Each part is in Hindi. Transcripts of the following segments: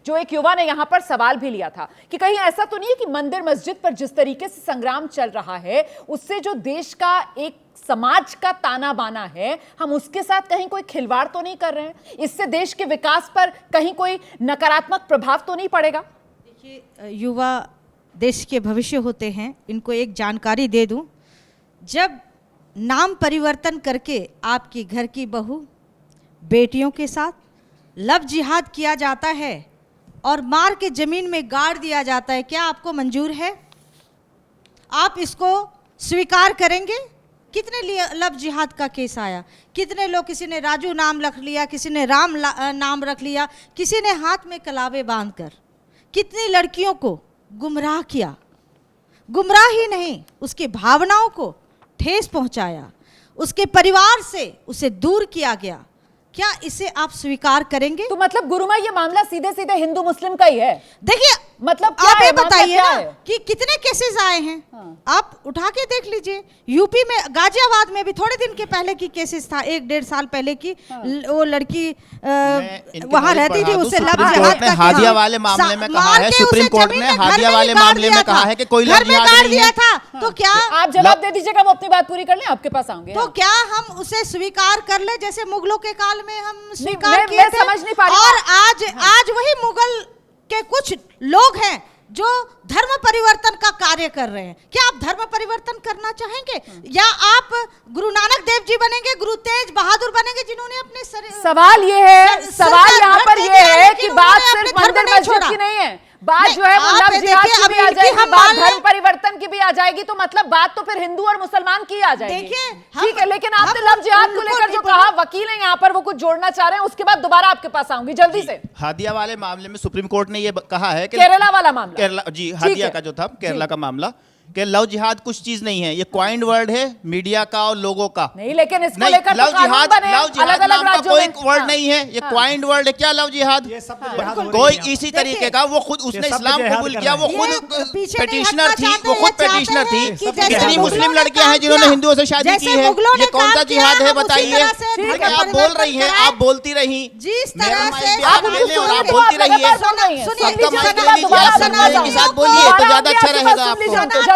जो एक युवा ने यहां पर सवाल भी लिया था कि कहीं ऐसा तो नहीं है कि मंदिर मस्जिद पर जिस तरीके से संग्राम चल रहा है उससे जो देश का एक समाज का ताना बाना है, हम उसके साथ कहीं कोई खिलवाड़ तो नहीं कर रहे हैं? इससे देश के विकास पर कहीं कोई नकारात्मक प्रभाव तो नहीं पड़ेगा? देखिए, युवा देश के भविष्य होते हैं। इनको एक जानकारी दे दूं, जब नाम परिवर्तन करके आपकी घर की बहू बेटियों के साथ लव जिहाद किया जाता है और मार के जमीन में गाड़ दिया जाता है, क्या आपको मंजूर है? आप इसको स्वीकार करेंगे? कितने लव जिहाद का केस आया, कितने लोग, किसी ने राजू नाम रख लिया, किसी ने राम नाम रख लिया, किसी ने हाथ में कलावे बांधकर कितनी लड़कियों को गुमराह किया। गुमराह ही नहीं, उसकी भावनाओं को ठेस पहुंचाया, उसके परिवार से उसे दूर किया गया। क्या इसे आप स्वीकार करेंगे? तो मतलब गुरुमा ये मामला सीधे सीधे हिंदू मुस्लिम का ही है। देखिए, मतलब आप ये बताइए ना कि कितने केसेस आए हैं। हाँ। आप उठा के देख लीजिए, यूपी में गाजियाबाद में भी थोड़े दिन के पहले की केसेस था, 1-1.5 साल पहले की। हाँ। वो लड़की वहां रहती थी, उससे लव जिहाद का हादिया वाले मामले में कहा है, सुप्रीम कोर्ट ने हादिया वाले मामले में कहा है कि कोई लव जिहाद नहीं दिया था। तो क्या आप जवाब दे दीजिएगा, वो अपनी बात पूरी कर लें, आपके पास आऊंगे। तो क्या हम उसे स्वीकार कर ले, जैसे मुगलों के काल में हम स्वीकार किए मैं थे? समझ नहीं पा रही। और आज वही मुगल के कुछ लोग हैं जो धर्म परिवर्तन का कार्य कर रहे हैं। क्या आप धर्म परिवर्तन करना चाहेंगे, या आप गुरु नानक देव जी बनेंगे, गुरु तेज बहादुर बनेंगे, जिन्होंने अपने सवाल ये है, सवाल यहाँ पर ये है कि बात सिर्फ मंदिर मस्जिद की नहीं है, बात जो है वो लव जिहाद की भी आ जाएगी, बात धर्म परिवर्तन की भी आ जाएगी। तो मतलब बात तो फिर हिंदू और मुसलमान की आ जाएगी। देखिए, ठीक है, लेकिन आपने लव जिहाद को लेकर जो कहा, वकील है यहाँ पर, वो कुछ जोड़ना चाह रहे हैं, उसके बाद दोबारा आपके पास आऊंगी जल्दी से। हादिया वाले मामले में सुप्रीम कोर्ट ने ये कहा है कि केरला वाला मामला, केरला जी, हादिया का जो था केरला का मामला, कि लव जिहाद कुछ चीज नहीं है, ये क्वाइंड वर्ड है मीडिया का और लोगों का। नहीं, लेकिन इसको नहीं, लेकर लव जिहाद अलग-अलग नाम का राज्यों कोई में वर्ड नहीं है, ये क्वाइंड वर्ड है। क्या लव जिहाद? कोई इसी तरीके का, वो खुद उसने इस्लाम कबूल किया, वो खुद पेटिशनर थी, वो खुद पेटिशनर थी। कितनी मुस्लिम लड़कियां हैं जिन्होंने हिंदुओं से शादी की है, ये कौन सा जिहाद है बताइए? आप बोल रही हैं, आप बोलती रही, मेरा माइक भी आप ले लें और आप बोलती रहिए, सबका माइक ले लीजिए, आप संजय के साथ बोलिए तो ज्यादा अच्छा रहेगा आपको।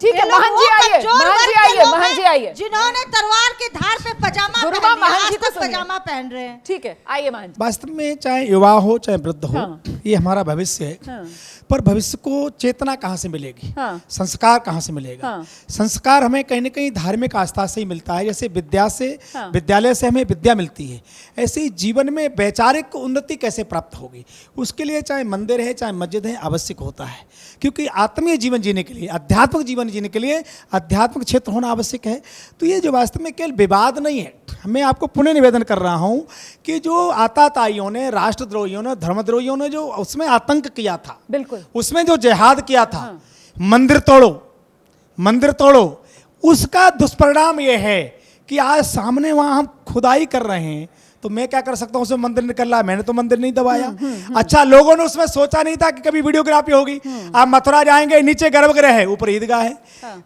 ठीक है, महन जी आइए, महन जी आइए, महन जी आइए, जिन्होंने तलवार की धार पे पजामा गुरुमा महन जी को पजामा पहन रहे हैं। ठीक है, आइए महन जी। वास्तव में चाहे युवा हो चाहे वृद्ध हो, हाँ। ये हमारा भविष्य है। हाँ। पर भविष्य को चेतना कहाँ से मिलेगी? हाँ। संस्कार कहाँ से मिलेगा? हाँ। संस्कार हमें कहीं ना कहीं धार्मिक आस्था से ही मिलता है। जैसे हाँ। विद्यालय से हमें विद्या मिलती है, ऐसे ही जीवन में वैचारिक उन्नति कैसे प्राप्त होगी, उसके लिए चाहे मंदिर है चाहे मस्जिद है आवश्यक होता है। क्योंकि आत्मीय जीवन जीने के लिए, आध्यात्मिक जीवन जीने के लिए आध्यात्मिक क्षेत्र होना आवश्यक है। तो ये जो वास्तव में केवल विवाद नहीं है, मैं आपको पुनः निवेदन कर रहा हूँ कि जो आताताइयों ने, राष्ट्रद्रोहियों ने, धर्मद्रोहियों ने जो उसमें आतंक किया था, बिल्कुल उसमें जो जिहाद किया था, मंदिर तोड़ो, मंदिर तोड़ो, उसका दुष्परिणाम ये है कि आज सामने वहाँ हम खुदाई कर रहे हैं, तो मैं क्या कर सकता हूँ? उसमें मंदिर निकल रहा है, मैंने तो मंदिर नहीं दबाया। अच्छा, लोगों ने उसमें सोचा नहीं था कि कभी वीडियोग्राफी होगी। आप मथुरा जाएंगे, नीचे गर्भगृह है, ऊपर ईदगाह है।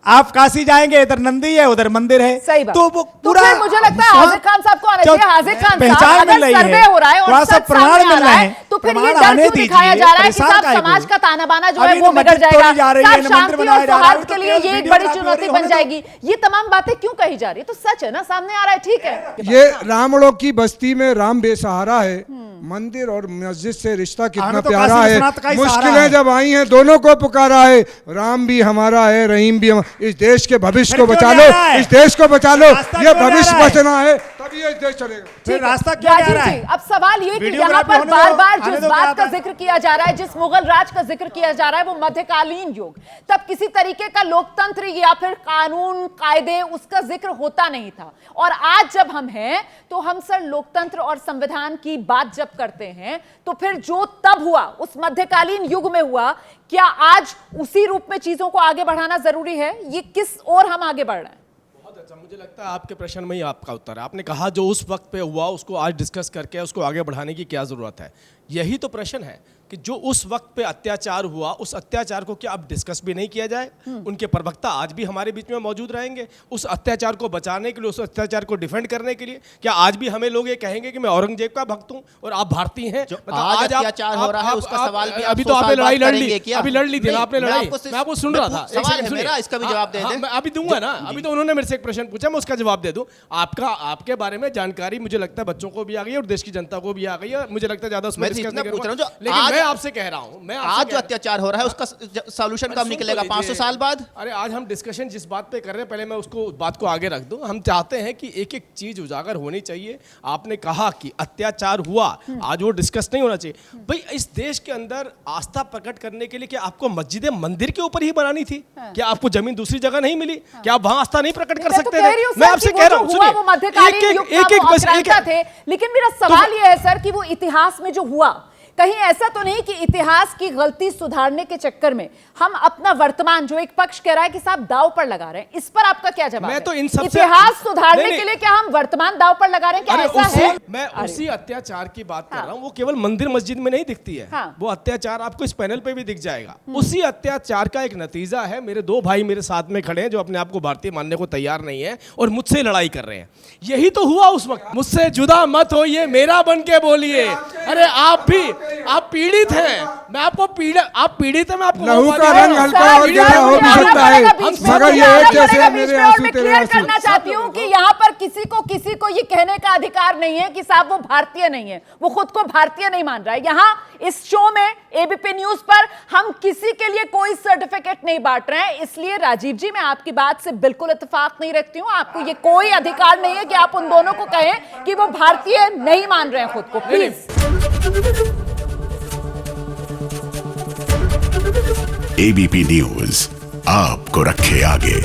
आप काशी जाएंगे, इधर नंदी है, उधर मंदिर है। सही बात। तो वो पूरा, फिर मुझे लगता है हाजिर खान साहब को आना चाहिए। हाजिर खान पहचान मिल रही है, हो रहा है और सब प्रमाण मिल रहे हैं, तो फिर ये प्रमाण डर आने क्यों दिखाया जा रहा है कि साहब समाज का ताना बाना जो है वो बिगड़ जाएगा, साहब शांति और सौहार्द के लिए ये एक बड़ी चुनौती बन जाएगी, ये तमाम बातें क्यों कही जा रही है? तो सच है ना, सामने आ रहा है। ठीक है, ये रामड़ों की बस्ती में राम बेसहारा है, मंदिर और मस्जिद से रिश्ता कितना प्यारा है। मुश्किलें जब आई हैं दोनों को पुकारा है, राम भी हमारा है, रहीम भी हमारा। इस देश के भविष्य को बचा लो, इस देश को बचा लो, ये भविष्य बचना है, तभी ये देश चलेगा। फिर रास्ता क्या जा रहा है? अब सवाल ये कि यहाँ पर बार बार जिस बात का जिक्र किया जा रहा है, जिस मुगल राज का जिक्र किया जा रहा है, वो मध्यकालीन युग, तब किसी तरीके का लोकतंत्र या फिर कानून कायदे उसका जिक्र होता नहीं था। और आज जब हम हैं तो हम सर लोकतंत्र और संविधान की बात जब करते हैं, तो फिर जो तब हुआ उस मध्यकालीन युग में हुआ, क्या आज उसी रूप में चीजों को आगे बढ़ाना जरूरी है? ये किस ओर हम आगे बढ़ रहे हैं? अच्छा, मुझे लगता है आपके प्रश्न में ही आपका उत्तर है। आपने कहा जो उस वक्त पे हुआ उसको आज डिस्कस करके उसको आगे बढ़ाने की क्या ज़रूरत है। यही तो प्रश्न है कि जो उस वक्त पे अत्याचार हुआ, उस अत्याचार को क्या अब डिस्कस भी नहीं किया जाए? उनके प्रवक्ता आज भी हमारे बीच में मौजूद रहेंगे उस अत्याचार को बचाने के लिए, उस अत्याचार को डिफेंड करने के लिए। क्या आज भी हमें लोग ये कहेंगे कि मैं औरंगजेब का भक्त हूं और आप भारतीय हैं? मतलब आज अत्याचार हो रहा है उसका सवाल भी अभी आप तो आपने 100 लड़ाई साल लड़ ली, करेंगे क्या? अभी लड़ ली थी ना आपने नहीं, लड़ाई, मैं मैं आपको सुन रहा था। सवाल है मेरा, इसका भी जवाब दे दे। मैं अभी दूंगा ना, अभी तो उन्होंने मेरे से एक प्रश्न पूछा, मैं उसका जवाब दे दूं। आपके बारे में जानकारी मुझे लगता है बच्चों को भी आ गई और देश की जनता को भी आ गई है। मुझे लगता है ज्यादा उसमें डिस्कस नहीं करूंगा, लेकिन मैं आपसे कह रहा हूं, आज जो अत्याचार हो रहा है उसका सॉल्यूशन कब निकलेगा? 500 साल बाद? अरे आज हम डिस्कशन जिस बात पे कर रहे हैं, पहले मैं उसको बात को आगे रख दूं। हम चाहते हैं कि एक एक चीज उजागर होनी चाहिए। आपने कहा कि अत्याचार हुआ, आज वो डिस्कस नहीं होना चाहिए। भाई इस देश के अंदर आस्था प्रकट करने के लिए क्या आपको मस्जिद मंदिर के ऊपर ही बनानी थी? क्या आपको जमीन दूसरी जगह नहीं मिली? क्या आप वहां आस्था नहीं प्रकट कर सकते थे? मैं आपसे कह रहा हूं, लेकिन मेरा सवाल यह है सर कि वो इतिहास में जो हुआ, कहीं ऐसा तो नहीं कि इतिहास की गलती सुधारने के चक्कर में हम अपना वर्तमान, जो एक पक्ष कह रहा है कि साहब दांव पर लगा रहे हैं, इस पर आपका क्या जवाब है? तो इन सब इतिहास सुधारने के लिए क्या हम वर्तमान दांव पर लगा रहे हैं? क्या ऐसा है? मैं उसी अत्याचार की बात कर रहा हूं। वो केवल मंदिर मस्जिद में नहीं दिखती है। वो अत्याचार आपको इस पैनल पे भी दिख जाएगा। उसी अत्याचार का एक नतीजा है, मेरे दो भाई मेरे साथ में खड़े हैं जो अपने आप को भारतीय मानने को तैयार नहीं है और मुझसे लड़ाई कर रहे हैं। यही तो हुआ उस वक्त। मुझसे जुदा मत होइए, मेरा बन के बोलिए। अरे आप पीड़ित हैं, मैं आपको आप पीड़ित हैं, मैं आपको लहू का रंग हल्का और गहरा हो भी सकता है, मगर ये एक जैसे मेरे आंसू तेरे आंसू। करना चाहती हूँ कि यहाँ पर किसी को ये कहने का अधिकार नहीं है कि साहब वो भारतीय नहीं है, वो खुद को भारतीय नहीं मान रहा है। यहाँ इस शो में एबीपी न्यूज पर हम किसी के लिए कोई सर्टिफिकेट नहीं बांट रहे हैं। इसलिए राजीव जी, मैं आपकी बात से बिल्कुल इत्तेफाक नहीं रखती हूँ। आपको ये कोई अधिकार नहीं है कि आप उन दोनों को कहें कि वो भारतीय नहीं मान रहे हैं खुद को। प्लीज। एबीपी न्यूज आपको रखे आगे।